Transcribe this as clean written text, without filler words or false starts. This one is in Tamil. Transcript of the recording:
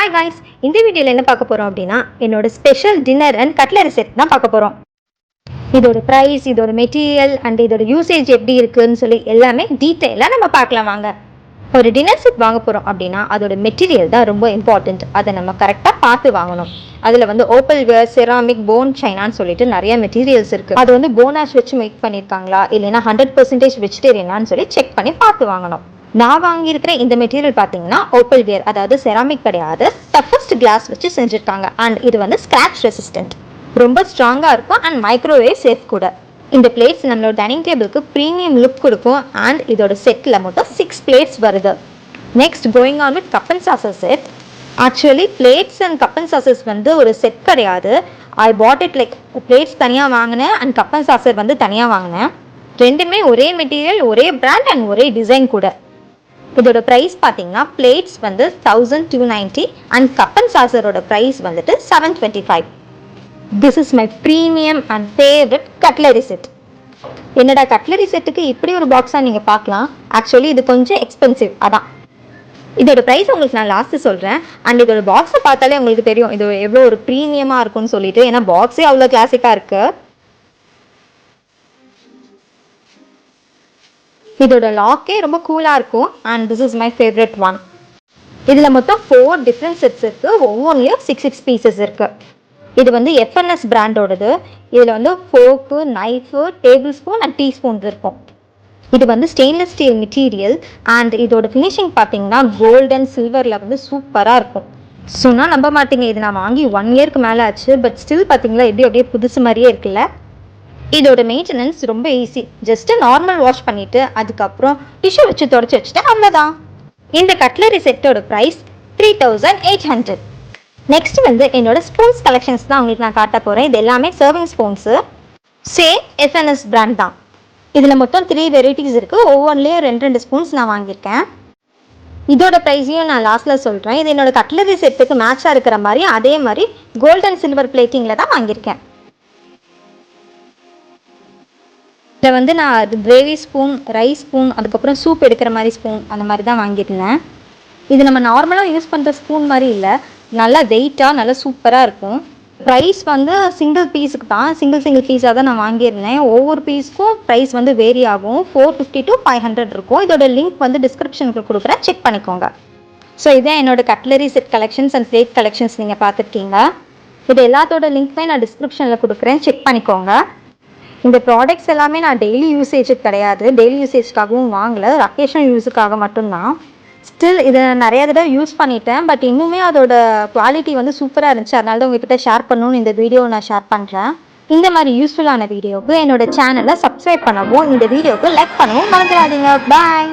ஹாய் காய்ஸ், இந்த வீடியோவில் என்ன பார்க்க போகிறோம் அப்படின்னா என்னோட special dinner and cutlery set தான் பார்க்க போகிறோம். இதோட ப்ரைஸ், இதோட மெட்டீரியல் அண்ட் இதோட யூசேஜ் எப்படி இருக்குன்னு சொல்லி எல்லாமே டீட்டெயிலாக நம்ம பார்க்கலாம் வாங்க. ஒரு டின்னர் செட் வாங்க போகிறோம் அப்படின்னா அதோட மெட்டீரியல் தான் ரொம்ப இம்பார்ட்டண்ட். அதை நம்ம கரெக்டாக பார்த்து வாங்கணும். அதில் வந்து ஓப்பல் வேர், செராமிக், போன் சைனான்னு சொல்லிட்டு நிறைய மெட்டீரியல்ஸ் இருக்குது. அது வந்து போனாஷ் வச்சு மேக் பண்ணியிருக்காங்களா இல்லைன்னா 100% வெஜிடேரியனான்னு சொல்லி செக் பண்ணி பார்த்து வாங்கணும். நான் வாங்கியிருக்கிற இந்த மெட்டீரியல் பார்த்தீங்கன்னா ஓப்பல் வேர், அதாவது செராமிக் கிடையாது, டஃபஸ்ட் கிளாஸ் வச்சு செஞ்சுருக்காங்க. அண்ட் இது வந்து ஸ்க்ராட்ச் ரெசிஸ்டன்ட், ரொம்ப ஸ்ட்ராங்காக இருக்கும் அண்ட் மைக்ரோவேவ் சேஃப் கூட. இந்த பிளேட்ஸ் நம்மளோட டைனிங் டேபிளுக்கு ப்ரீமியம் லுக் கொடுக்கும். அண்ட் இதோட செட்டில் மொத்தம் 6 பிளேட்ஸ் வருது. Next going on with cup and saucer set. Actually plates and cup and saucers வந்து ஒரு செட் கிடையாது. I bought it like plates தனியாக வாங்கினேன் அண்ட் கப் அண்ட் சாசர் வந்து தனியாக வாங்கினேன். ரெண்டுமே ஒரே மெட்டீரியல், ஒரே பிராண்ட் அண்ட் ஒரே டிசைன் கூட. இதோட ப்ரைஸ் பார்த்தீங்கன்னா பிளேட்ஸ் வந்து 1290 அண்ட் கப் அண்ட் சாசரோட ப்ரைஸ் வந்துட்டு 725. This is my premium and favourite cutlery set. என்னடா கட்லரி செட்டுக்கு இப்படி ஒரு பாக்ஸாக நீங்கள் பார்க்கலாம். ஆக்சுவலி இது கொஞ்சம் எக்ஸ்பென்சிவ், அதான். இதோட ப்ரைஸ் உங்களுக்கு நான் லாஸ்ட்டு சொல்கிறேன். அண்ட் இதோட பாக்ஸை பார்த்தாலே உங்களுக்கு தெரியும் இது எவ்வளோ ஒரு ப்ரீமியமாக இருக்கும்னு சொல்லிட்டு. ஏன்னா பாக்ஸே அவ்வளோ கிளாசிக்காக இருக்குது. இதோட லாக்கே ரொம்ப கூலாக இருக்கும். And this is my favourite one. இதில் மொத்தம் 4 டிஃப்ரெண்ட் செட்ஸ் இருக்குது. ஒவ்வொன்றிலையும் 6 பீசஸ் இருக்குது. இது வந்து FNS பிராண்டோடது. இதில் வந்து fork, knife, table spoon and teaspoons இருக்கும். இது வந்து ஸ்டெயின்லெஸ் ஸ்டீல் மெட்டீரியல். அண்ட் இதோட ஃபினிஷிங் பார்த்தீங்கன்னா கோல்ட் அண்ட் சில்வரில் வந்து சூப்பராக இருக்கும். சொன்னால் நம்ப மாட்டீங்க, இது நான் வாங்கி 1 இயர்க்கு மேலே ஆச்சு. பட் ஸ்டில் பார்த்தீங்களா எப்படி அப்படியே புதுசு மாதிரியே இருக்குல்ல. இதோட மெயின்டெனன்ஸ் ரொம்ப ஈஸி. ஜஸ்ட் நார்மல் வாஷ் பண்ணிவிட்டு அதுக்கப்புறம் டிஷ்யூ வச்சு தொடச்சி வச்சுட்டு அவ்வளோதான். இந்த கட்லரி செட்டோட ப்ரைஸ் 3800. நெக்ஸ்ட் வந்து என்னோட ஸ்பூன்ஸ் கலெக்ஷன்ஸ் தான் உங்களுக்கு நான் காட்ட போகிறேன். இது எல்லாமே serving spoons. Same FNS brand தான். இதில் மொத்தம் 3 வெரைட்டிஸ் இருக்குது. ஒவ்வொன்றிலையும் 2 ஸ்பூன்ஸ் நான் வாங்கியிருக்கேன். இதோட ப்ரைஸையும் நான் லாஸ்ட்டில் சொல்கிறேன். இது என்னோட கட்லரி செட்டுக்கு மேட்சாக இருக்கிற மாதிரி அதே மாதிரி கோல்ட் அண்ட் சில்வர் பிளேட்டிங்கில் தான் வாங்கியிருக்கேன். இதில் வந்து நான் கிரேவி ஸ்பூன், ரைஸ் ஸ்பூன், அதுக்கப்புறம் சூப் எடுக்கிற மாதிரி ஸ்பூன், அந்த மாதிரி தான் வாங்கியிருந்தேன். இது நம்ம நார்மலாக யூஸ் பண்ணுற ஸ்பூன் மாதிரி இல்லை, நல்லா வெயிட்டாக நல்லா சூப்பராக இருக்கும். ப்ரைஸ் வந்து சிங்கிள் பீஸுக்கு தான், சிங்கிள் பீஸாக தான் நான் வாங்கியிருந்தேன். ஒவ்வொரு பீஸுக்கும் ப்ரைஸ் வந்து வேரி ஆகும். 450 to 500 இருக்கும். இதோட லிங்க் வந்து டிஸ்கிரிப்ஷனுக்கு கொடுக்குறேன், செக் பண்ணிக்கோங்க. ஸோ இதான் என்னோட cutlery set collections and plate collections நீங்கள் பார்த்துருக்கீங்க. இது எல்லாத்தோட லிங்க்குமே நான் டிஸ்கிரிப்ஷனில் கொடுக்குறேன், செக் பண்ணிக்கோங்க. இந்த ப்ராடக்ட்ஸ் எல்லாமே நான் டெய்லி யூசேஜுக்கு கிடையாது, டெய்லி யூசேஜ்க்காகவும் வாங்கலை, அக்கேஷனல் யூஸுக்காக மட்டும்தான். ஸ்டில் இதை நிறைய தடவை யூஸ் பண்ணிட்டேன். பட் இன்னுமே அதோட குவாலிட்டி வந்து சூப்பராக இருந்துச்சு. அதனால தான் உங்ககிட்ட ஷேர் பண்ணணும்னு இந்த வீடியோவை நான் ஷேர் பண்ணுறேன். இந்த மாதிரி யூஸ்ஃபுல்லான வீடியோவுக்கு என்னோட சேனலை சப்ஸ்கிரைப் பண்ணவும், இந்த வீடியோவுக்கு லைக் பண்ணவும் மறந்துடாதீங்க. பாய்.